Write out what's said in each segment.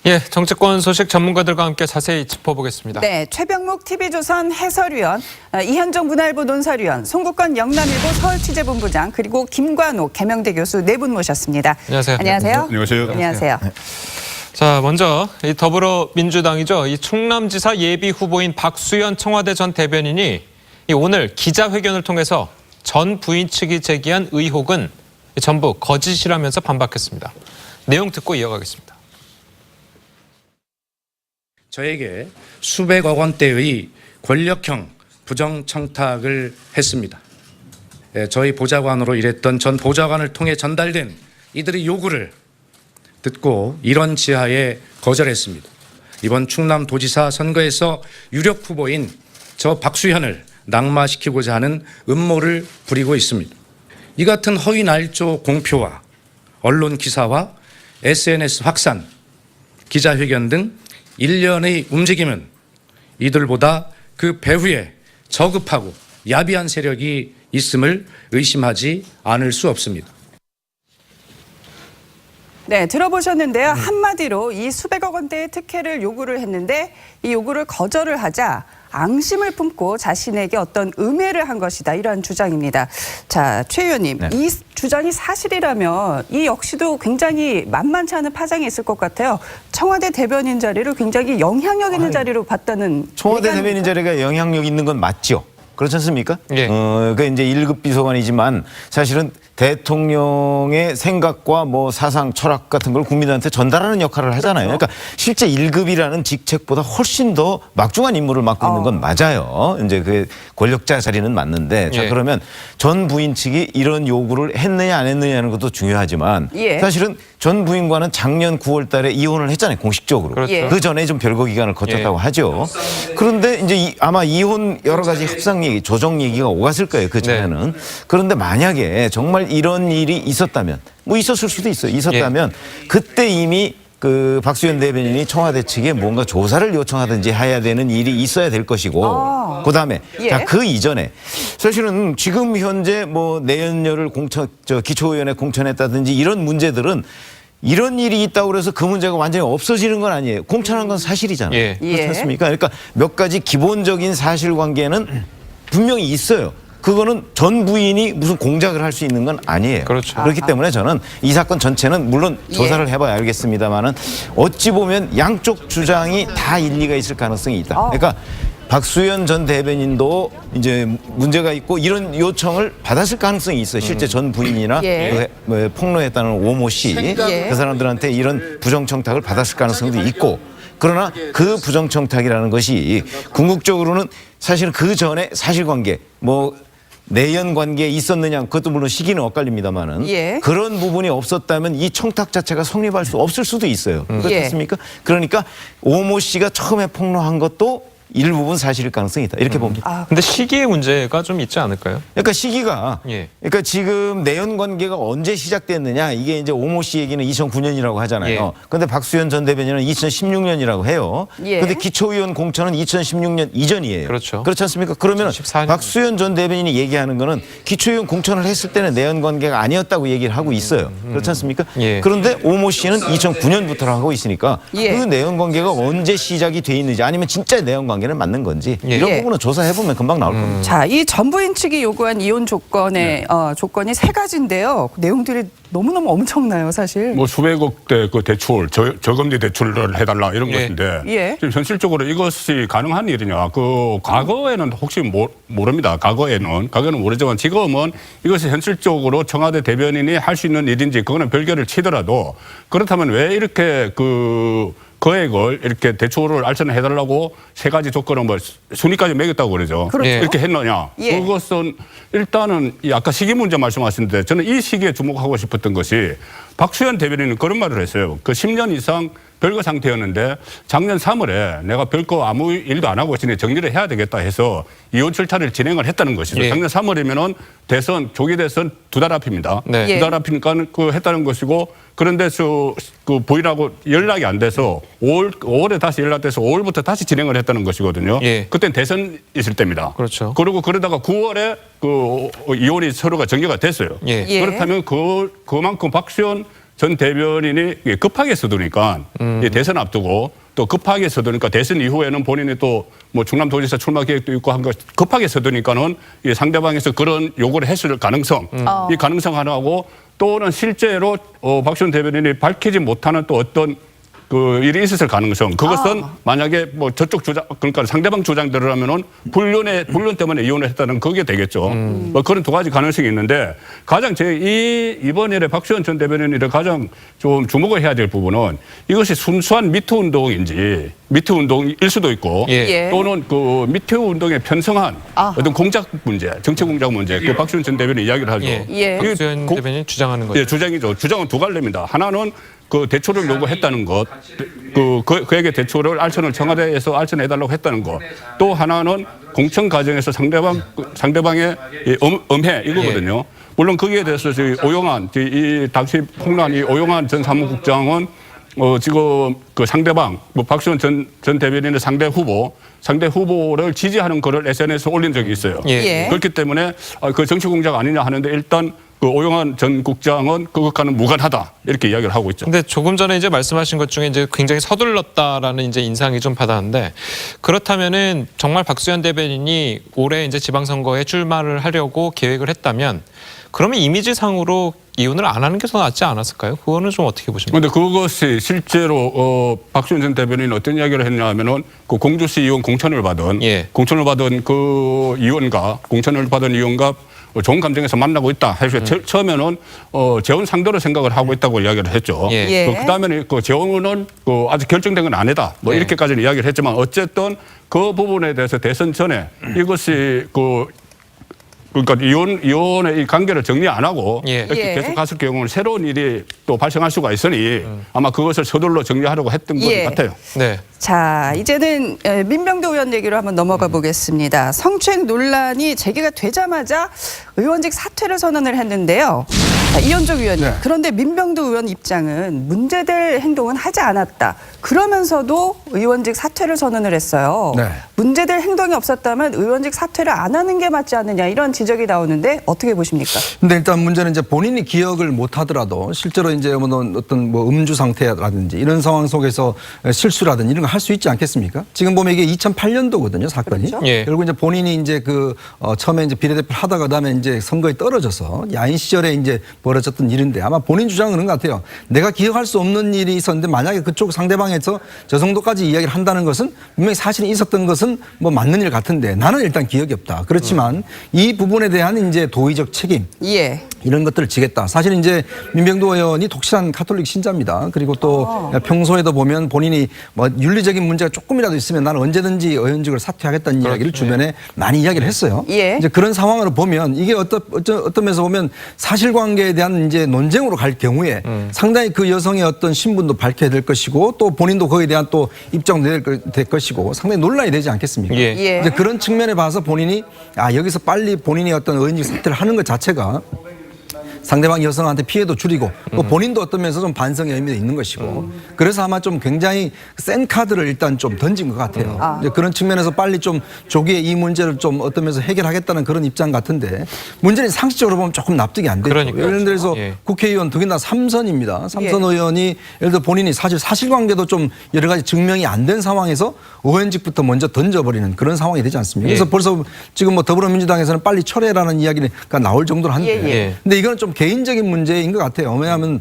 예, 정치권 소식 전문가들과 함께 자세히 짚어보겠습니다. 네, 최병묵 TV조선 해설위원, 이현정 문화일보 논설위원, 송국건 영남일보 서울취재본부장, 그리고 김관옥 계명대 교수 네 분 모셨습니다. 안녕하세요. 안녕하세요. 안녕하세요. 안녕하세요. 자, 먼저 이 더불어민주당이죠. 이 충남지사 예비 후보인 박수현 청와대 전 대변인이 오늘 기자회견을 통해서 전 부인 측이 제기한 의혹은 전부 거짓이라면서 반박했습니다. 내용 듣고 이어가겠습니다. 저에게 수백억 원대의 권력형 부정청탁을 했습니다. 저희 보좌관으로 일했던 전 보좌관을 통해 전달된 이들의 요구를 듣고 이런 지하에 거절했습니다. 이번 충남도지사 선거에서 유력 후보인 저 박수현을 낙마시키고자 하는 음모를 부리고 있습니다. 이 같은 허위 날조 공표와 언론 기사와 SNS 확산, 기자회견 등 일련의 움직임은 이들보다 그 배후에 저급하고 야비한 세력이 있음을 의심하지 않을 수 없습니다. 네, 들어보셨는데요. 한마디로 이 수백억 원대의 특혜를 요구를 했는데 이 요구를 거절을 하자 앙심을 품고 자신에게 어떤 음해를 한 것이다. 이런 주장입니다. 자, 최 의원님, 네. 이 주장이 사실이라면 이 역시도 굉장히 만만치 않은 파장이 있을 것 같아요. 청와대 대변인 자리를 굉장히 영향력 있는 자리로 봤다는. 청와대 얘기하는 대변인 자리가 영향력 있는 건 맞죠. 그렇지 않습니까? 예. 그 이제 1급 비서관이지만 사실은 대통령의 생각과 뭐 사상, 철학 같은 걸 국민들한테 전달하는 역할을 하잖아요. 그렇죠. 그러니까 실제 1급이라는 직책보다 훨씬 더 막중한 임무를 맡고 있는 건 맞아요. 이제 그 권력자 자리는 맞는데 자, 예. 그러면 전 부인 측이 이런 요구를 했느냐 안 했느냐는 것도 중요하지만 예. 사실은 전 부인과는 작년 9월 달에 이혼을 했잖아요. 공식적으로. 그렇죠. 예. 그 전에 좀 별거 기간을 거쳤다고 예. 하죠. 그런데 이제 아마 이혼 여러 가지 협상 얘기, 조정 얘기가 오갔을 거예요. 그 전에는. 그런데 만약에 정말 이런 일이 있었다면 뭐 있었을 수도 있어요. 있었다면 그때 이미 그 박수현 대변인이 청와대 측에 뭔가 조사를 요청하든지 해야 되는 일이 있어야 될 것이고 그다음에 예. 자, 그 이전에 사실은 지금 현재 뭐 내연녀를 기초의원에 공천했다든지 이런 문제들은 이런 일이 있다고 그래서 그 문제가 완전히 없어지는 건 아니에요. 공천한 건 사실이잖아요. 예. 그렇지 예. 않습니까? 그러니까 몇 가지 기본적인 사실관계는 분명히 있어요. 그거는 전 부인이 무슨 공작을 할 수 있는 건 아니에요. 그렇죠. 그렇기 때문에 저는 이 사건 전체는 물론 조사를 해봐야 알겠습니다만은 어찌 보면 양쪽 주장이 다 일리가 있을 가능성이 있다. 그러니까 박수현 전 대변인도 이제 문제가 있고 이런 요청을 받았을 가능성이 있어요. 실제 전 부인이나 예. 그 폭로했다는 오모 씨, 예. 그 사람들한테 이런 부정청탁을 받았을 가능성도 있고 그러나 그 부정청탁이라는 것이 궁극적으로는 사실은 그 전에 사실관계 뭐 내연 관계에 있었느냐 그것도 물론 시기는 엇갈립니다만은 예. 그런 부분이 없었다면 이 청탁 자체가 성립할 수 없을 수도 있어요. 그렇지 예. 않습니까? 그러니까 오모 씨가 처음에 폭로한 것도 일부분 사실일 가능성이 있다. 이렇게 봅니다. 근데 시기의 문제가 좀 있지 않을까요? 그러니까 시기가 예. 그러니까 지금 내연 관계가 언제 시작됐느냐 이게 이제 오모 씨 얘기는 2009년이라고 하잖아요. 그런데 박수현 전 대변인은 2016년이라고 해요. 예. 그런데 기초의원 공천은 2016년 이전이에요. 그렇죠. 그렇지 않습니까? 그러면 2014년. 박수현 전 대변인이 얘기하는 거는 기초의원 공천을 했을 때는 내연 관계가 아니었다고 얘기를 하고 있어요. 그렇지 않습니까? 예. 그런데 오모 씨는 2009년부터 하고 있으니까 예. 그 내연 관계가 언제 시작이 돼 있는지 아니면 진짜 내연 관계는 맞는 건지 이런 예. 부분은 조사해 보면 금방 나올 겁니다. 자, 이 전부인 측이 요구한 이혼 조건의 조건이 세 가지인데요. 내용들이 너무너무 엄청나요, 사실. 뭐 수백억대 그 대출, 저금리 대출을 해달라 이런 예. 것인데 예. 지금 현실적으로 이것이 가능한 일이냐? 그 과거에는 혹시 모릅니다. 과거에는 모르지만 지금은 이것이 현실적으로 청와대 대변인이 할 수 있는 일인지 그거는 별개를 치더라도 그렇다면 왜 이렇게 그 거액을 이렇게 대출을 알선해달라고 세 가지 조건을 뭐 순위까지 매겼다고 그러죠. 그렇죠. 이렇게 했느냐? 예. 그것은 일단은 이 아까 시기 문제 말씀하셨는데 저는 이 시기에 주목하고 싶었던 것이 박수현 대변인은 그런 말을 했어요. 그 10년 이상 별거 상태였는데 작년 3월에 내가 별거 아무 일도 안 하고 있으니 정리를 해야 되겠다 해서 이혼 절차를 진행을 했다는 것이죠. 예. 작년 3월이면은 대선, 조기 대선 2달 앞입니다. 네. 예. 2달 앞이니까 그 했다는 것이고 그런데 그 부인하고 연락이 안 돼서 5월에 다시 연락돼서 5월부터 다시 진행을 했다는 것이거든요. 예. 그땐 대선 있을 때입니다. 그렇죠. 그리고 그러다가 9월에 그 이혼이 서로가 정리가 됐어요. 예. 예. 그렇다면 그만큼 박수현 전 대변인이 급하게 서두니까 이 대선 앞두고 또 급하게 서두니까 대선 이후에는 본인이 또 뭐 충남도지사 출마 계획도 있고 한 거 급하게 서두니까는 이 상대방에서 그런 요구를 했을 가능성, 이 가능성 하나하고 또는 실제로 박수현 대변인이 밝히지 못하는 또 어떤 그 일이 있었을 가능성. 그것은 만약에 뭐 저쪽 주장, 그러니까 상대방 주장대로라면은 불륜 때문에 이혼을 했다는 그게 되겠죠. 뭐 그런 두 가지 가능성이 있는데 가장 이번 일에 박수현 전 대변인이 가장 좀 주목을 해야 될 부분은 이것이 순수한 미투 운동인지 미투 운동일 수도 있고 예. 또는 그 미투 운동에 편성한 어떤 공작 문제, 정치 공작 문제, 그 박수현 전 대변인 이야기를 하죠. 예. 박수현 대변인이 주장하는 거죠. 예, 주장이죠. 주장은 두 갈래입니다. 하나는 그 대초를 요구했다는 것, 그에게 대초를 알선을 청와대에서 알선해달라고 했다는 것. 또 하나는 공천 과정에서 상대방의 음해 이거거든요. 물론 거기에 대해서 저희 오영환, 이 당시 폭로한 이 오영환 전 사무국장은 지금 그 상대방, 뭐 박수현 전 대변인의 상대 후보를 지지하는 글을 SNS에 올린 적이 있어요. 예. 그렇기 때문에 그 정치 공작 아니냐 하는데 일단 그 오영환 전 국장은 그것과는 무관하다 이렇게 이야기를 하고 있죠. 근데 조금 전에 이제 말씀하신 것 중에 이제 굉장히 서둘렀다라는 이제 인상이 좀 받았는데 그렇다면은 정말 박수현 대변인이 올해 이제 지방선거에 출마를 하려고 계획을 했다면 그러면 이미지상으로 이혼을 안 하는 게 더 낫지 않았을까요? 그거는 좀 어떻게 보십니까? 그런데 그것이 실제로 박수현 전 대변인이 어떤 이야기를 했냐면은 그 공주시 이혼 공천을 받은 그 이혼가 공천을 받은 이혼가 좋은 감정에서 만나고 있다. 해서 처음에는 재혼 상대로 생각을 하고 있다고 이야기를 했죠. 예. 그다음에 그 재혼은 아직 결정된 건 아니다. 뭐 이렇게까지는 이야기를 했지만 어쨌든 그 부분에 대해서 대선 전에 이것이 그러니까 이혼의 이 관계를 정리 안 하고 이렇게 계속 갔을 경우는 새로운 일이 또 발생할 수가 있으니 아마 그것을 서둘러 정리하려고 했던 것 같아요. 네. 자, 이제는 민병도 의원 얘기로 한번 넘어가 보겠습니다. 성추행 논란이 제기가 되자마자 의원직 사퇴를 선언을 했는데요. 이현족 의원님, 그런데 민병도 의원 입장은 문제될 행동은 하지 않았다. 그러면서도 의원직 사퇴를 선언을 했어요. 네. 문제될 행동이 없었다면 의원직 사퇴를 안 하는 게 맞지 않느냐 이런 지적이 나오는데 어떻게 보십니까? 근데 일단 문제는 이제 본인이 기억을 못 하더라도 실제로 이제 어떤 음주 상태라든지 이런 상황 속에서 실수라든지 이런 거 할 수 있지 않겠습니까? 지금 보면 이게 2008년도거든요, 사건이. 그렇죠? 예. 결국 이제 본인이 이제 처음에 이제 비례대표를 하다가 그다음에 이제 선거에 떨어져서 야인 시절에 이제 벌어졌던 일인데 아마 본인 주장은 그런 것 같아요. 내가 기억할 수 없는 일이 있었는데 만약에 그쪽 상대방에서 저 정도까지 이야기를 한다는 것은 분명히 사실이 있었던 것은 뭐 맞는 일 같은데 나는 일단 기억이 없다. 그렇지만 이 부분에 대한 이제 도의적 책임. 예. 이런 것들을 지겠다. 사실 이제 민병도 의원이 독실한 카톨릭 신자입니다. 그리고 또 평소에도 보면 본인이 뭐 윤리적인 문제가 조금이라도 있으면 나는 언제든지 의원직을 사퇴하겠다는 이야기를 주변에 많이 이야기를 했어요. 예. 이제 그런 상황으로 보면 이게 어떤 면에서 보면 사실관계에 대한 이제 논쟁으로 갈 경우에 상당히 그 여성의 어떤 신분도 밝혀야 될 것이고 또 본인도 거기에 대한 또 입장도 될 것이고 상당히 논란이 되지 않겠습니까? 예. 이제 그런 측면에 봐서 본인이 여기서 빨리 본인이 어떤 의원직 사퇴를 하는 것 자체가 상대방 여성한테 피해도 줄이고 또 본인도 어떤 면에서 좀 반성의 의미도 있는 것이고 그래서 아마 좀 굉장히 센 카드를 일단 좀 던진 것 같아요. 이제 그런 측면에서 빨리 좀 조기에 이 문제를 좀 어떤 면에서 해결하겠다는 그런 입장 같은데 문제는 상식적으로 보면 조금 납득이 안 되죠. 그러니까요. 예를 들어서 예. 국회의원 특히나 3선입니다. 3선 예. 의원이 예를 들어 본인이 사실관계도 좀 여러 가지 증명이 안 된 상황에서 의원직부터 먼저 던져버리는 그런 상황이 되지 않습니까? 예. 그래서 벌써 지금 뭐 더불어민주당에서는 빨리 철회라는 이야기가 나올 정도로 한데 예. 근데 이거는 좀 개인적인 문제인 것 같아요. 왜냐하면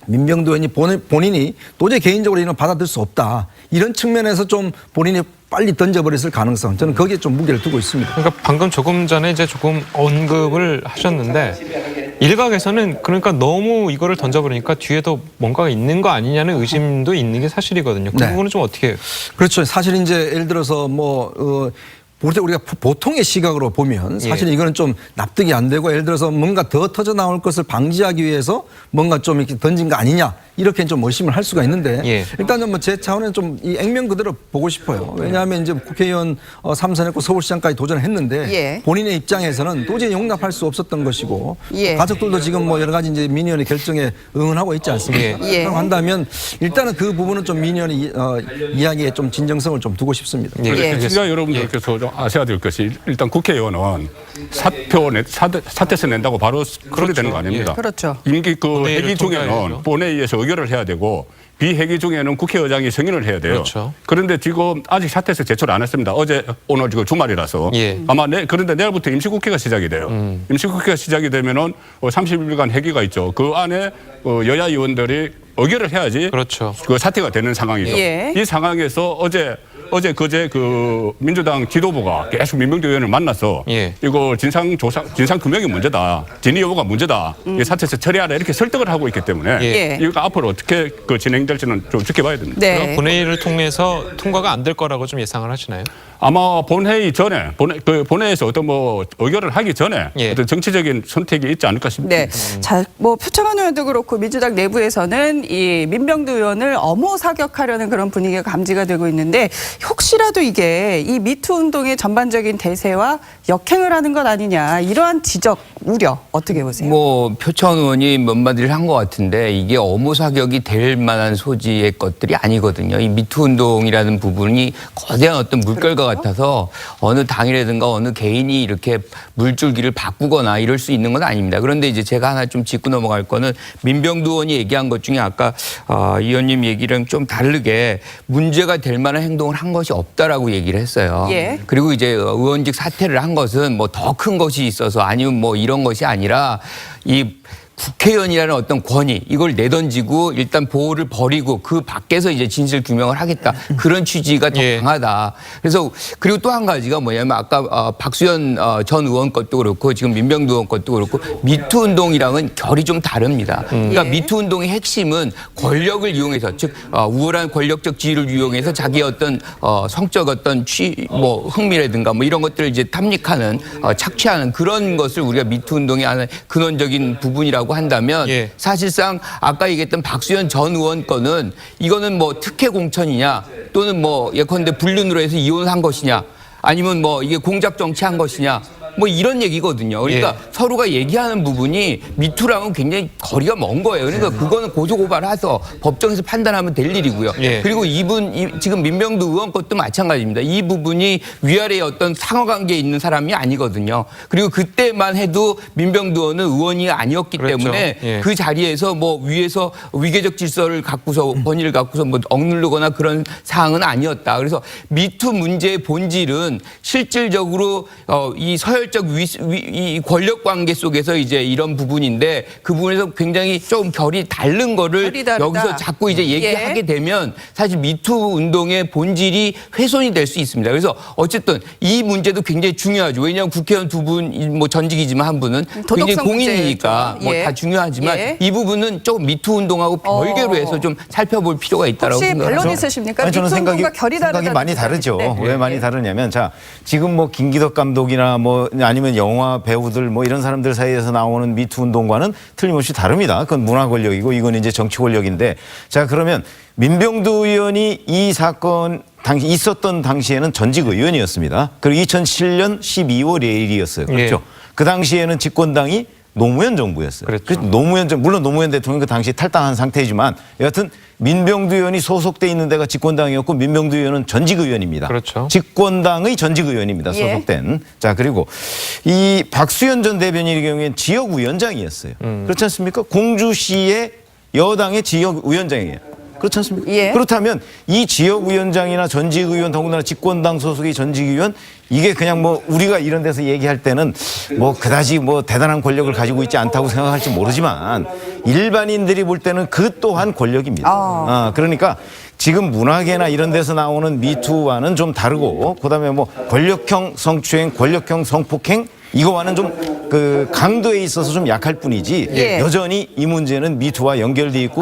민병도 의원이 본인이 도저히 개인적으로 이런 받아들일 수 없다. 이런 측면에서 좀 본인이 빨리 던져버렸을 가능성. 저는 거기에 좀 무게를 두고 있습니다. 그러니까 방금 조금 전에 이제 조금 언급을 하셨는데 일각에서는 그러니까 너무 이거를 던져버리니까 뒤에도 뭔가가 있는 거 아니냐는 의심도 있는 게 사실이거든요. 그 네. 부분은 좀 어떻게 해요? 그렇죠. 사실 이제 예를 들어서 우리가 보통의 시각으로 보면 사실 이거는 좀 납득이 안 되고 예를 들어서 뭔가 더 터져 나올 것을 방지하기 위해서 뭔가 좀 이렇게 던진 거 아니냐 이렇게 좀 의심을 할 수가 있는데 일단은 뭐 제 차원에는 좀 이 액면 그대로 보고 싶어요. 왜냐하면 이제 국회의원 3선했고 서울시장까지 도전을 했는데 본인의 입장에서는 도저히 용납할 수 없었던 것이고 가족들도 지금 뭐 여러 가지 이제 민의원의 결정에 응원하고 있지 않습니까? 그렇다고 한다면 일단은 그 부분은 좀 민의원의 이야기에 좀 진정성을 좀 두고 싶습니다. 시청자 여러분들께서 좀 아셔야 될 것이 일단 국회의원은 사퇴서 낸다고 바로 처리되는 거 아닙니다. 그렇죠. 임기 그 본회의를 회기 중에는 통과해야죠. 본회의에서 의결을 해야 되고 비회기 중에는 국회의장이 승인을 해야 돼요. 그렇죠. 그런데 지금 아직 사퇴서 제출 안 했습니다. 오늘 지금 주말이라서 예. 아마 그런데 내일부터 임시국회가 시작이 돼요. 임시국회가 시작이 되면은 30일간 회기가 있죠. 그 안에 여야 의원들이 의결을 해야지 그렇죠. 그 사퇴가 되는 상황이죠. 예. 이 상황에서 어제 그제 그 민주당 지도부가 계속 민병두 의원을 만나서 예. 이거 진상 규명이 문제다, 진위 여부가 문제다, 이 사태에서 처리하라 이렇게 설득을 하고 있기 때문에 예. 이거 앞으로 어떻게 그 진행될지는 좀 지켜봐야 됩니다. 네. 본회의를 통해서 통과가 안 될 거라고 좀 예상을 하시나요? 아마 본회의 전에 본회의에서 어떤 뭐 의결을 하기 전에 예. 어떤 정치적인 선택이 있지 않을까 싶습니다. 네. 자, 뭐 표창원 의원도 그렇고 민주당 내부에서는 이 민병두 의원을 엄호 사격하려는 그런 분위기가 감지가 되고 있는데 혹시라도 이게 이 미투 운동의 전반적인 대세와 역행을 하는 것 아니냐 이러한 지적, 우려 어떻게 보세요? 뭐 표창원 의원이 몇 마디를 한 것 같은데 이게 엄호 사격이 될 만한 소지의 것들이 아니거든요. 이 미투 운동이라는 부분이 거대한 어떤 물결과 같아서 어느 당이라든가 어느 개인이 이렇게 물줄기를 바꾸거나 이럴 수 있는 건 아닙니다. 그런데 이제 제가 하나 좀 짚고 넘어갈 거는 민병두 의원이 얘기한 것 중에 아까 이 의원님 얘기랑 좀 다르게 문제가 될 만한 행동을 한 것이 없다라고 얘기를 했어요. 예. 그리고 이제 의원직 사퇴를 한 것은 뭐 더 큰 것이 있어서 아니면 뭐 이런 것이 아니라 이 국회의원이라는 어떤 권위 이걸 내던지고 일단 보호를 버리고 그 밖에서 이제 진실 규명을 하겠다 그런 취지가 더 예. 강하다. 그래서 그리고 또 한 가지가 뭐냐면 아까 박수현 전 의원 것도 그렇고 지금 민병두 의원 것도 그렇고 미투 운동이랑은 결이 좀 다릅니다. 그러니까 예. 미투 운동의 핵심은 권력을 이용해서 즉 우월한 권력적 지위를 이용해서 자기의 어떤 성적 어떤 뭐 흥미라든가 뭐 이런 것들을 이제 탐닉하는 착취하는 그런 것을 우리가 미투 운동의 하나의 근원적인 부분이라고 한다면 예. 사실상 아까 얘기했던 박수현 전 의원 건은 이거는 뭐 특혜 공천이냐 또는 뭐 예컨대 불륜으로 해서 이혼한 것이냐 아니면 뭐 이게 공작 정치한 것이냐 뭐 이런 얘기거든요. 그러니까 예. 서로가 얘기하는 부분이 미투랑은 굉장히 거리가 먼 거예요. 그러니까 그거는 고소고발해서 법정에서 판단하면 될 일이고요. 예. 그리고 지금 민병두 의원 것도 마찬가지입니다. 이 부분이 위아래에 어떤 상호관계에 있는 사람이 아니거든요. 그리고 그때만 해도 민병두 의원은 의원이 아니었기 그렇죠. 때문에 예. 그 자리에서 뭐 위에서 위계적 질서를 갖고서 권위를 갖고서 뭐 억누르거나 그런 사항은 아니었다. 그래서 미투 문제의 본질은 실질적으로 이 서열적 이 권력 관계 속에서 이제 이런 부분인데 그 부분에서 굉장히 좀 결이 다른 거를 결이 다르다. 여기서 자꾸 이제 얘기하게 예. 되면 사실 미투 운동의 본질이 훼손이 될 수 있습니다. 그래서 어쨌든 이 문제도 굉장히 중요하죠. 왜냐하면 국회의원 두 분 뭐 전직이지만 한 분은 도덕성 굉장히 공인이니까 문제죠. 뭐 예. 다 중요하지만 예. 이 부분은 조금 미투 운동하고 별개로 해서 좀 살펴볼 필요가 있다라고 혹시 생각합니다. 반론 있으십니까? 아니, 저는 미투 생각이 운동과 결이 다르다는 많이 주장이. 다르죠. 네. 왜 많이 다르냐면 자 지금 뭐 김기덕 감독이나 뭐 아니면 영화 배우들 뭐 이런 사람들 사이에서 나오는 미투 운동과는 틀림없이 다릅니다. 그건 문화 권력이고 이건 이제 정치 권력인데 자 그러면 민병두 의원이 이 사건 당시 있었던 당시에는 전직 의원이었습니다. 그리고 2007년 12월 1일이었어요. 그렇죠. 예. 그 당시에는 집권당이 노무현 정부였어요. 그랬죠. 그래서 물론 노무현 대통령 그 당시 탈당한 상태이지만 여하튼 민병두 의원이 소속돼 있는 데가 집권당이었고 민병두 의원은 전직 의원입니다. 그렇죠. 집권당의 전직 의원입니다. 예. 소속된. 자 그리고 이 박수현 전 대변인의 경우에는 지역위원장이었어요. 그렇지 않습니까? 공주시의 여당의 지역위원장이에요. 그렇지 않습니까? 예. 그렇다면 이 지역위원장이나 전직의원 더군다나 집권당 소속의 전직의원 이게 그냥 뭐 우리가 이런 데서 얘기할 때는 뭐 그다지 뭐 대단한 권력을 가지고 있지 않다고 생각할지 모르지만 일반인들이 볼 때는 그 또한 권력입니다. 그러니까 지금 문화계나 이런 데서 나오는 미투와는 좀 다르고 그다음에 뭐 권력형 성추행, 권력형 성폭행 이거와는 좀 그 강도에 있어서 좀 약할 뿐이지 예. 여전히 이 문제는 미투와 연결돼 있고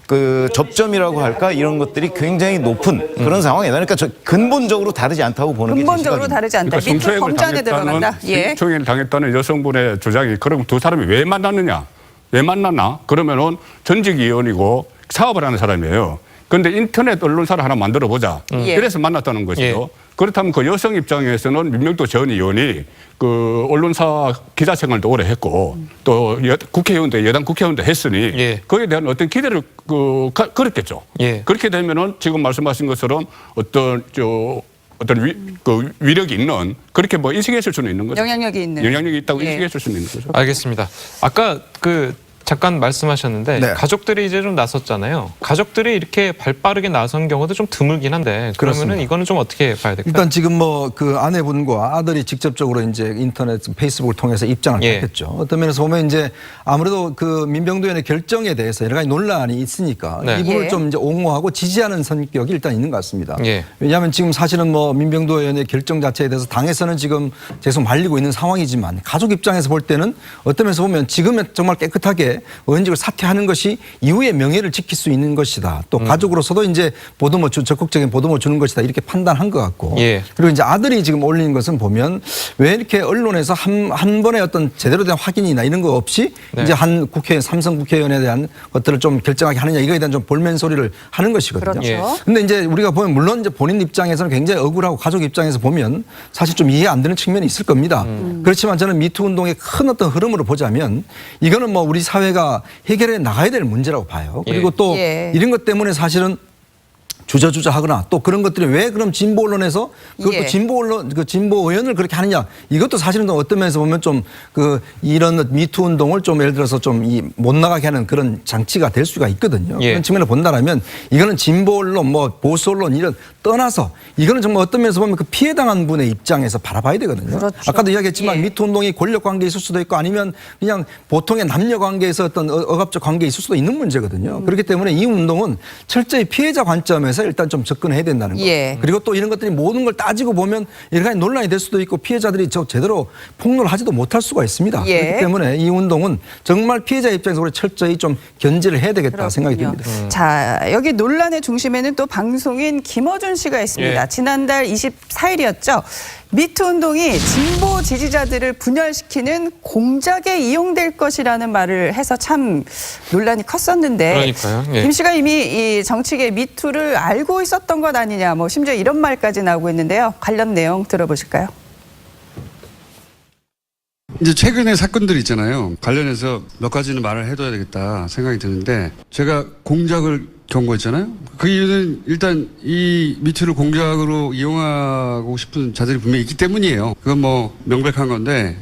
그 접점이라고 할까 이런 것들이 굉장히 높은 그런 상황이다. 그러니까 근본적으로 다르지 않다고 보는 게 제 근본적으로 시각입니다. 다르지 않다. 그러니까 미투 범죄 안에 들어간다. 예. 성추행을 당했다는 여성분의 주장이 그럼 두 사람이 왜 만났느냐? 왜 만났나? 그러면은 전직 의원이고 사업을 하는 사람이에요. 그런데 인터넷 언론사를 하나 만들어 보자. 예. 이래서 만났다는 것이죠. 그렇다면 그 여성 입장에서는 민병두 전 의원이 그 언론사 기자 생활도 오래 했고 또 국회의원도 여당 국회의원도 했으니 예. 거기에 대한 어떤 기대를 그랬겠죠. 예. 그렇게 되면은 지금 말씀하신 것처럼 어떤 어떤 그 위력이 있는 그렇게 뭐 인식했을 수는 있는 거죠. 영향력이 있는. 영향력이 있다고 예. 인식했을 수는 있는 거죠. 알겠습니다. 아까 그 잠깐 말씀하셨는데 네. 가족들이 이제 좀 나섰잖아요. 가족들이 이렇게 발빠르게 나선 경우도 좀 드물긴 한데 그러면은 그렇습니다. 이거는 좀 어떻게 봐야 될까요? 일단 지금 뭐 그 아내분과 아들이 직접적으로 이제 인터넷, 페이스북을 통해서 입장을 예. 밝혔죠. 어떤 면에서 보면 이제 아무래도 그 민병도 의원의 결정에 대해서 여러 가지 논란이 있으니까 네. 이분을 예. 좀 이제 옹호하고 지지하는 성격이 일단 있는 것 같습니다. 예. 왜냐하면 지금 사실은 뭐 민병도 의원의 결정 자체에 대해서 당에서는 지금 계속 말리고 있는 상황이지만 가족 입장에서 볼 때는 어떤 면에서 보면 지금은 정말 깨끗하게 의원직을 사퇴하는 것이 이후의 명예를 지킬 수 있는 것이다. 또 가족으로서도 이제 보듬어 적극적인 보듬어 주는 것이다. 이렇게 판단한 것 같고. 예. 그리고 이제 아들이 지금 올리는 것은 보면 왜 이렇게 언론에서 한 번의 어떤 제대로 된 확인이나 이런 거 없이 네. 이제 한 국회의원, 삼성 국회의원에 대한 것들을 좀 결정하게 하느냐 이거에 대한 좀 볼멘 소리를 하는 것이거든요. 그렇죠. 예. 근데 이제 우리가 보면 물론 이제 본인 입장에서는 굉장히 억울하고 가족 입장에서 보면 사실 좀 이해 안 되는 측면이 있을 겁니다. 그렇지만 저는 미투 운동의 큰 어떤 흐름으로 보자면 이거는 뭐 우리 사회가 해결해 나가야 될 문제라고 봐요. 그리고 예. 또 예. 이런 것 때문에 사실은 주저하거나 또 그런 것들이 왜 그럼 진보 언론에서 그것도 예. 진보 언론 그 진보 의원을 그렇게 하느냐 이것도 사실은 또 어떤 면에서 보면 좀 그 이런 미투 운동을 좀 예를 들어서 좀 이 못 나가게 하는 그런 장치가 될 수가 있거든요. 예. 그런 측면을 본다라면 이거는 진보 언론 뭐 보수 언론 이런 떠나서 이거는 정말 어떤 면에서 보면 그 피해당한 분의 입장에서 바라봐야 되거든요. 그렇죠. 아까도 이야기했지만 예. 미투 운동이 권력 관계에 있을 수도 있고 아니면 그냥 보통의 남녀 관계에서 어떤 억압적 관계에 있을 수도 있는 문제거든요. 그렇기 때문에 이 운동은 철저히 피해자 관점에서 일단 좀 접근해야 된다는 거. 예. 그리고 또 이런 것들이 모든 걸 따지고 보면 여러 가지 논란이 될 수도 있고 피해자들이 제대로 폭로를 하지도 못할 수가 있습니다. 예. 그렇기 때문에 이 운동은 정말 피해자 입장에서 우리 철저히 좀 견제를 해야 되겠다 생각이 그렇군요. 듭니다. 자, 여기 논란의 중심에는 또 방송인 김어준 씨가 있습니다. 예. 지난달 24일이었죠. 미투 운동이 진보 지지자들을 분열시키는 공작에 이용될 것이라는 말을 해서 참 논란이 컸었는데 그러니까요. 예. 김 씨가 이미 이 정치계 미투를 알고 있었던 것 아니냐 뭐 심지어 이런 말까지 나오고 있는데요. 관련 내용 들어보실까요? 이제 최근에 사건들 있잖아요. 관련해서 몇 가지는 말을 해둬야 되겠다 생각이 드는데 제가 공작을 경고했잖아요. 그 이유는 일단 이 미투를 공작으로 이용하고 싶은 자들이 분명히 있기 때문이에요. 그건 뭐 명백한 건데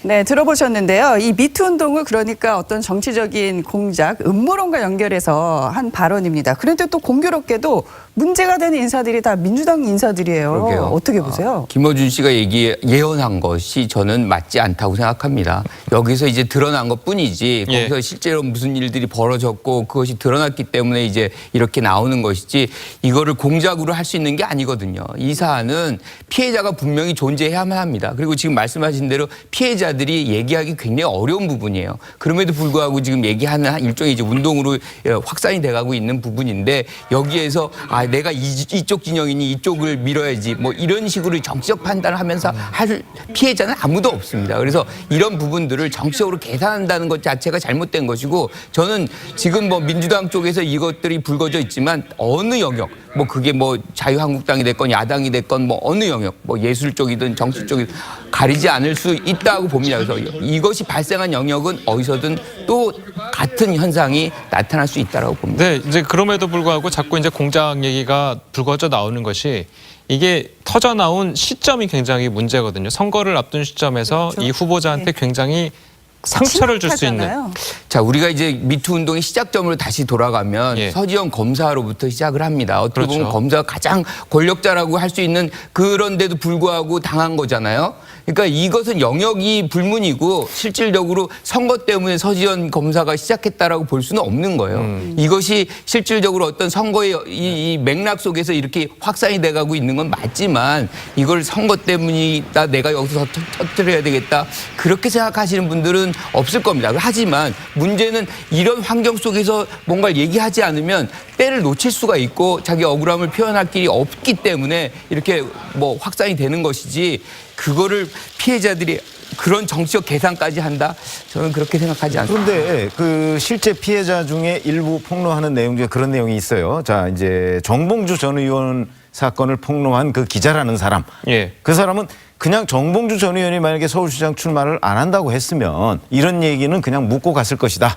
네, 들어보셨는데요. 이 미투 운동을 그러니까 어떤 정치적인 공작, 음모론과 연결해서 한 발언입니다. 그런데 또 공교롭게도 문제가 되는 인사들이 다 민주당 인사들이에요. 그러게요. 어떻게 보세요? 김어준 씨가 예언한 것이 저는 맞지 않다고 생각합니다. 여기서 이제 드러난 것 뿐이지 예. 거기서 실제로 무슨 일들이 벌어졌고 그것이 드러났기 때문에 이제 이렇게 나오는 것이지 이거를 공작으로 할 수 있는 게 아니거든요. 이 사안은 피해자가 분명히 존재해야만 합니다. 그리고 지금 말씀하신 대로 피해자들이 얘기하기 굉장히 어려운 부분이에요. 그럼에도 불구하고 지금 얘기하는 일종의 이제 운동으로 확산이 돼가고 있는 부분인데 여기에서 내가 이쪽 진영이니 이쪽을 밀어야지 뭐 이런 식으로 정치적 판단을 하면서 할 피해자는 아무도 없습니다. 그래서 이런 부분들을 정치적으로 계산한다는 것 자체가 잘못된 것이고 저는 지금 뭐 민주당 쪽에서 이것들이 불거져 있지만 어느 영역 뭐 그게 뭐 자유한국당이 됐건 야당이 됐건 뭐 어느 영역 뭐 예술 쪽이든 정치 쪽이든 가리지 않을 수 있다고 봅니다. 그래서 이것이 발생한 영역은 어디서든 또 같은 현상이 나타날 수 있다고 봅니다. 네, 이제 그럼에도 불구하고 자꾸 이제 공작 얘기가 불거져 나오는 것이 이게 터져 나온 시점이 굉장히 문제거든요. 선거를 앞둔 시점에서 이 후보자한테 굉장히 상처를 줄 수 있는. 침묵하잖아요. 자, 우리가 이제 미투 운동의 시작점으로 다시 돌아가면 예. 서지현 검사로부터 시작을 합니다. 어떻게 보면 그렇죠. 검사가 가장 권력자라고 할 수 있는 그런데도 불구하고 당한 거잖아요. 그러니까 이것은 영역이 불문이고 실질적으로 선거 때문에 서지현 검사가 시작했다라고 볼 수는 없는 거예요. 이것이 실질적으로 어떤 선거의 이 맥락 속에서 이렇게 확산이 돼가고 있는 건 맞지만 이걸 선거 때문이다 내가 여기서 터뜨려야 되겠다 그렇게 생각하시는 분들은 없을 겁니다. 하지만 문제는 이런 환경 속에서 뭔가를 얘기하지 않으면 때를 놓칠 수가 있고 자기 억울함을 표현할 길이 없기 때문에 이렇게 뭐 확산이 되는 것이지 그거를 피해자들이 그런 정치적 계산까지 한다? 저는 그렇게 생각하지 않습니다. 그런데 그 실제 피해자 중에 일부 폭로하는 내용 중에 그런 내용이 있어요. 자, 이제 정봉주 전 의원 사건을 폭로한 그 기자라는 사람. 예. 그 사람은 그냥 정봉주 전 의원이 만약에 서울시장 출마를 안 한다고 했으면 이런 얘기는 그냥 묻고 갔을 것이다.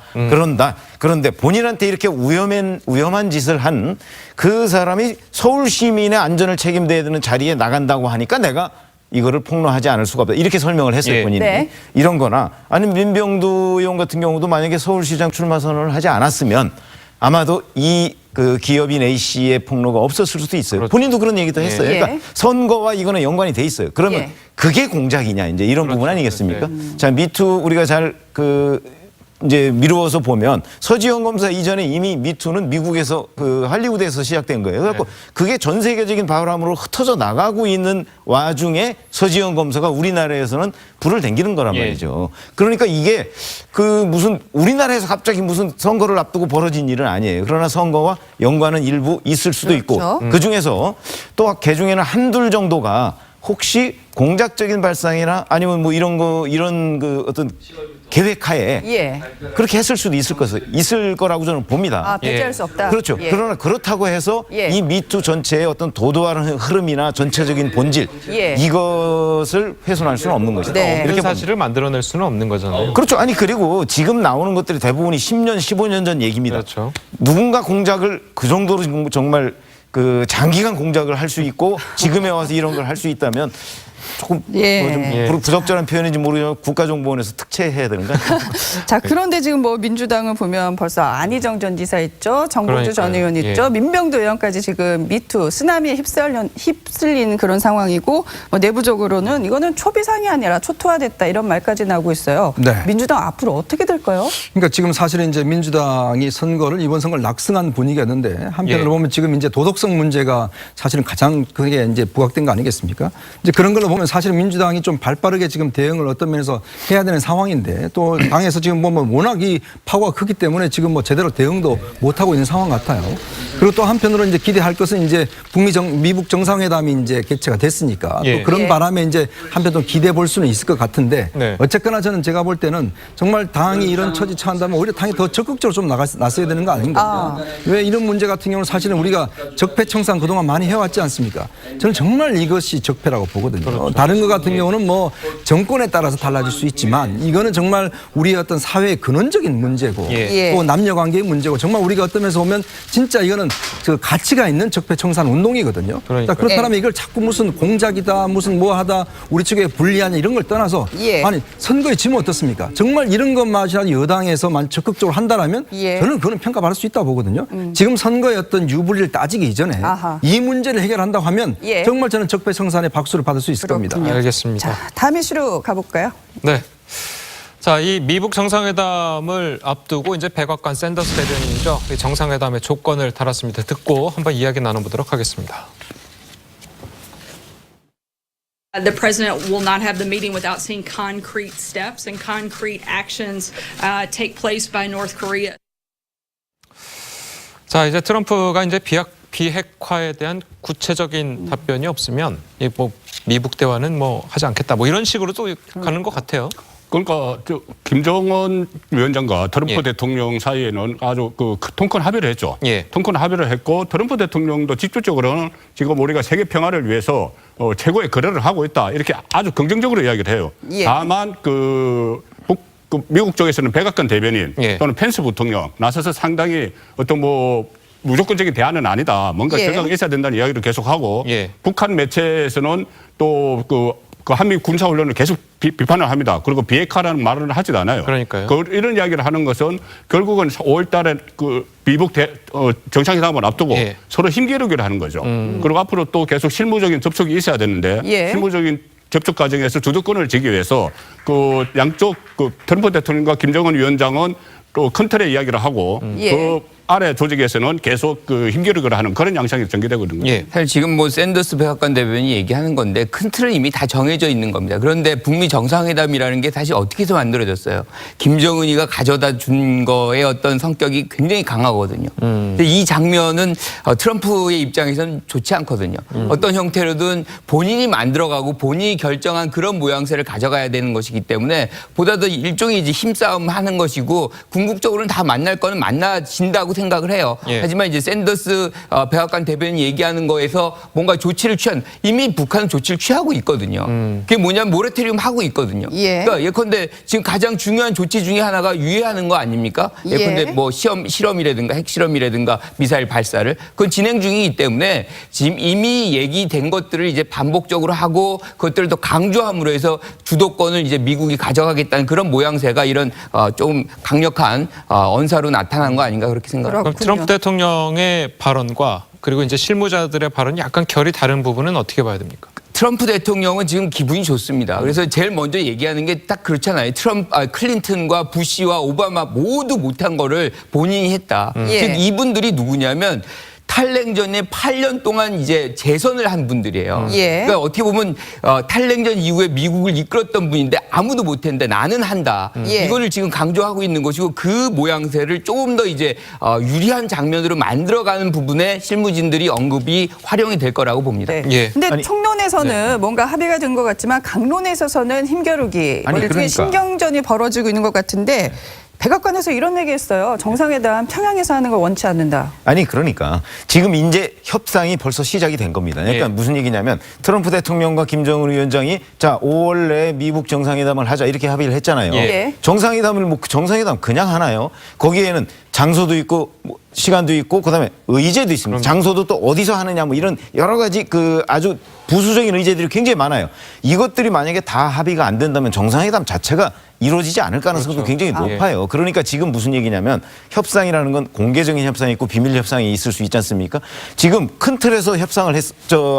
그런데 본인한테 이렇게 위험한 짓을 한 그 사람이 서울 시민의 안전을 책임져야 되는 자리에 나간다고 하니까 내가 이거를 폭로하지 않을 수가 없다. 이렇게 설명을 했어요, 예. 본인이. 네. 이런 거나 아니면 민병두 의원 같은 경우도 만약에 서울시장 출마 선언을 하지 않았으면 아마도 그 기업인 A씨의 폭로가 없었을 수도 있어요. 그렇죠. 본인도 그런 얘기도 했어요. 예. 그러니까 선거와 이거는 연관이 돼 있어요. 그러면 예. 그게 공작이냐 이제 이런 부분 아니겠습니까? 네. 자, 미투 우리가 잘 이제 미루어서 보면 서지현 검사 이전에 이미 미투는 미국에서 할리우드에서 시작된 거예요. 그래서 그게 전 세계적인 바람으로 흩어져 나가고 있는 와중에 서지현 검사가 우리나라에서는 불을 댕기는 거란 예. 말이죠. 그러니까 이게 무슨 우리나라에서 갑자기 무슨 선거를 앞두고 벌어진 일은 아니에요. 그러나 선거와 연관은 일부 있을 수도 있고 그렇죠. 그 중에서 또 개중에는 한둘 정도가 혹시 공작적인 발상이나 아니면 뭐 이런 어떤 계획하에 예. 그렇게 했을 수도 있을 거라고 저는 봅니다. 아, 배제할 수 없다. 그렇죠. 예. 그러나 그렇다고 해서 예. 이 미투 전체의 어떤 도도한 흐름이나 전체적인 본질 예. 이것을 훼손할 수는 없는 것이다. 네. 이런 이렇게 사실을 만들어낼 수는 없는 거잖아요. 그렇죠. 아니 그리고 지금 나오는 것들이 대부분이 10년, 15년 전 얘기입니다. 그렇죠. 누군가 공작을 그 정도로 정말 장기간 공작을 할 수 있고 지금에 와서 이런 걸 할 수 있다면 조금 예. 좀 부적절한 표현인지 모르지만 국가정보원에서 특채해야 되는 거 아니에요? 자, 그런데 지금 뭐 민주당을 보면 벌써 안희정 전 지사 있죠. 정봉주 전 그러니까요. 의원 있죠. 예. 민병두 의원까지 지금 미투 쓰나미에 휩쓸린 그런 상황이고 뭐 내부적으로는 이거는 초비상이 아니라 초토화됐다 이런 말까지 나오고 있어요. 네. 민주당 앞으로 어떻게 될까요? 그러니까 지금 사실은 이제 민주당이 이번 선거를 낙승한 분위기였는데 한편으로 예. 보면 지금 이제 도덕성 문제가 사실은 가장 크게 이제 부각된 거 아니겠습니까? 이제 그런 걸로 보면 사실은 민주당이 좀 발빠르게 지금 대응을 어떤 면에서 해야 되는 상황인데 또 당에서 지금 보면 워낙 이 파워가 크기 때문에 지금 뭐 제대로 대응도 못 하고 있는 상황 같아요. 그리고 또 한편으로 이제 기대할 것은 이제 미북 정상회담이 이제 개최가 됐으니까 예. 또 그런 예. 바람에 이제 한편으로 기대해 볼 수는 있을 것 같은데 네. 어쨌거나 저는 제가 볼 때는 정말 당이 이런 처지 처한다면 오히려 당이 더 적극적으로 좀 나서야 되는 거 아닌가. 왜 이런 문제 같은 경우는 사실은 우리가 적폐청산 그동안 많이 해왔지 않습니까? 저는 정말 이것이 적폐라고 보거든요. 그렇죠. 다른 것 같은 경우는 뭐 정권에 따라서 달라질 수 있지만 이거는 정말 우리의 어떤 사회의 근원적인 문제고 예. 또 남녀관계의 문제고 정말 우리가 어떤 면에서 보면 진짜 이거는 그 가치가 있는 적폐청산 운동이거든요. 그러니까요. 그렇다면 이걸 자꾸 무슨 공작이다 무슨 뭐하다 우리 측에 불리하냐 이런 걸 떠나서 예. 아니 선거에 지면 어떻습니까? 정말 이런 것만이라도 여당에서만 적극적으로 한다라면 예. 저는 그거는 평가받을 수 있다고 보거든요. 지금 선거의 어떤 유불리를 따지기 이전에 아하. 이 문제를 해결한다고 하면 예. 정말 저는 적폐청산의 박수를 받을 수 있을 겁니다. 알겠습니다. 자, 다음 이슈로 가볼까요? 네. 자, 이 미북 정상회담을 앞두고 이제 백악관 샌더스 대변인이죠. 이 정상회담의 조건을 달았습니다. 듣고 한번 이야기 나눠보도록 하겠습니다. The president will not have the meeting without seeing concrete steps and concrete actions take place by North Korea. 자, 이제 트럼프가 이제 비핵화에 대한 구체적인 답변이 없으면 이 뭐 미북 대화는 뭐 하지 않겠다. 뭐 이런 식으로 또 가는 것 같아요. 그러니까 김정은 위원장과 트럼프 예. 대통령 사이에는 아주 통큰 합의를 했죠. 예. 통큰 합의를 했고 트럼프 대통령도 직접적으로는 지금 우리가 세계 평화를 위해서 최고의 거래를 하고 있다. 이렇게 아주 긍정적으로 이야기를 해요. 예. 다만 미국 쪽에서는 백악관 대변인 예. 또는 펜스 부통령 나서서 상당히 어떤 뭐 무조건적인 대안은 아니다. 뭔가 예. 결과가 있어야 된다는 이야기를 계속하고 예. 북한 매체에서는 또 그 한미 군사훈련을 계속 비판을 합니다. 그리고 비핵화라는 말을 하지도 않아요. 그러니까요. 이런 이야기를 하는 것은 결국은 5월 달에 미북 정상회담을 앞두고 예. 서로 힘겨루기를 하는 거죠. 그리고 앞으로 또 계속 실무적인 접촉이 있어야 되는데 예. 실무적인 접촉 과정에서 주도권을 쥐기 위해서 양쪽 트럼프 대통령과 김정은 위원장은 또 큰 틀의 이야기를 하고 예. 그 아래 조직에서는 계속 힘겨루기를 하는 그런 양상이 전개되거든요. 예. 사실 지금 뭐 샌더스 백악관 대변인이 얘기하는 건데 큰 틀은 이미 다 정해져 있는 겁니다. 그런데 북미 정상회담이라는 게 사실 어떻게 해서 만들어졌어요? 김정은이가 가져다 준 거의 어떤 성격이 굉장히 강하거든요. 근데 이 장면은 트럼프의 입장에서는 좋지 않거든요. 어떤 형태로든 본인이 만들어가고 본인이 결정한 그런 모양새를 가져가야 되는 것이기 때문에 보다 더 일종의 이제 힘싸움 하는 것이고 궁극적으로는 다 만날 거는 만나진다고 생각을 해요. 예. 하지만 이제 샌더스 백악관 대변인이 얘기하는 거에서 뭔가 조치를 취한 이미 북한은 조치를 취하고 있거든요. 그게 뭐냐면 모라토리움 하고 있거든요. 예. 그러니까 예컨대 지금 가장 중요한 조치 중에 하나가 유예하는 거 아닙니까? 예컨대 예. 뭐 실험이라든가 핵실험이라든가 미사일 발사를 그건 진행 중이기 때문에 지금 이미 얘기된 것들을 이제 반복적으로 하고 그것들을 더 강조함으로 해서 주도권을 이제 미국이 가져가겠다는 그런 모양새가 이런 좀 강력한 언사로 나타난 거 아닌가 그렇게 생각합니다. 그럼 트럼프 대통령의 발언과 그리고 이제 실무자들의 발언이 약간 결이 다른 부분은 어떻게 봐야 됩니까? 트럼프 대통령은 지금 기분이 좋습니다. 그래서 제일 먼저 얘기하는 게 딱 그렇잖아요. 클린턴과 부시와 오바마 모두 못한 거를 본인이 했다. 예. 즉 이분들이 누구냐면 탈냉전에 8년 동안 이제 재선을 한 분들이에요. 예. 그러니까 어떻게 보면 탈냉전 이후에 미국을 이끌었던 분인데 아무도 못했는데 나는 한다. 예. 이거를 지금 강조하고 있는 것이고 그 모양새를 조금 더 이제 유리한 장면으로 만들어가는 부분에 실무진들이 언급이 활용이 될 거라고 봅니다. 네. 예. 근데 아니, 총론에서는 뭔가 합의가 된 것 같지만 강론에 있어서는 힘겨루기, 아니, 일종의 그러니까. 신경전이 벌어지고 있는 것 같은데 백악관에서 이런 얘기했어요. 정상회담 평양에서 하는 걸 원치 않는다. 아니 그러니까 지금 이제 협상이 벌써 시작이 된 겁니다. 그러니까 예. 무슨 얘기냐면 트럼프 대통령과 김정은 위원장이 자 5월 내에 미국 정상회담을 하자 이렇게 합의를 했잖아요. 예. 정상회담을 뭐 정상회담 그냥 하나요? 거기에는 장소도 있고 뭐 시간도 있고 그다음에 의제도 있습니다. 장소도 또 어디서 하느냐 뭐 이런 여러 가지 그 아주 부수적인 의제들이 굉장히 많아요. 이것들이 만약에 다 합의가 안 된다면 정상회담 자체가 이루어지지 않을 가능성도 굉장히 높아요. 그러니까 지금 무슨 얘기냐면 협상이라는 건 공개적인 협상이 있고 비밀 협상이 있을 수 있지 않습니까? 지금 큰 틀에서 협상을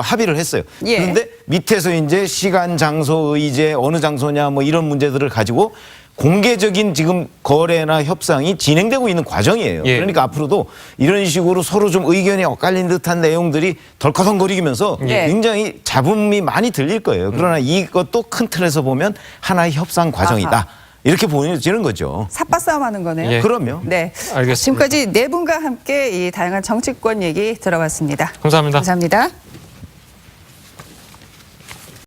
합의를 했어요. 예. 그런데 밑에서 이제 시간, 장소, 의제, 어느 장소냐 뭐 이런 문제들을 가지고 공개적인 지금 거래나 협상이 진행되고 있는 과정이에요. 예. 그러니까 앞으로도 이런 식으로 서로 좀 의견이 엇갈린 듯한 내용들이 덜커덩거리면서 예. 굉장히 잡음이 많이 들릴 거예요. 그러나 이것도 큰 틀에서 보면 하나의 협상 과정이다. 아하. 이렇게 보여지는 거죠. 삿바 싸움하는 거네요. 예. 그럼요. 네. 알겠습니다. 지금까지 네 분과 함께 이 다양한 정치권 얘기 들어봤습니다. 감사합니다. 감사합니다.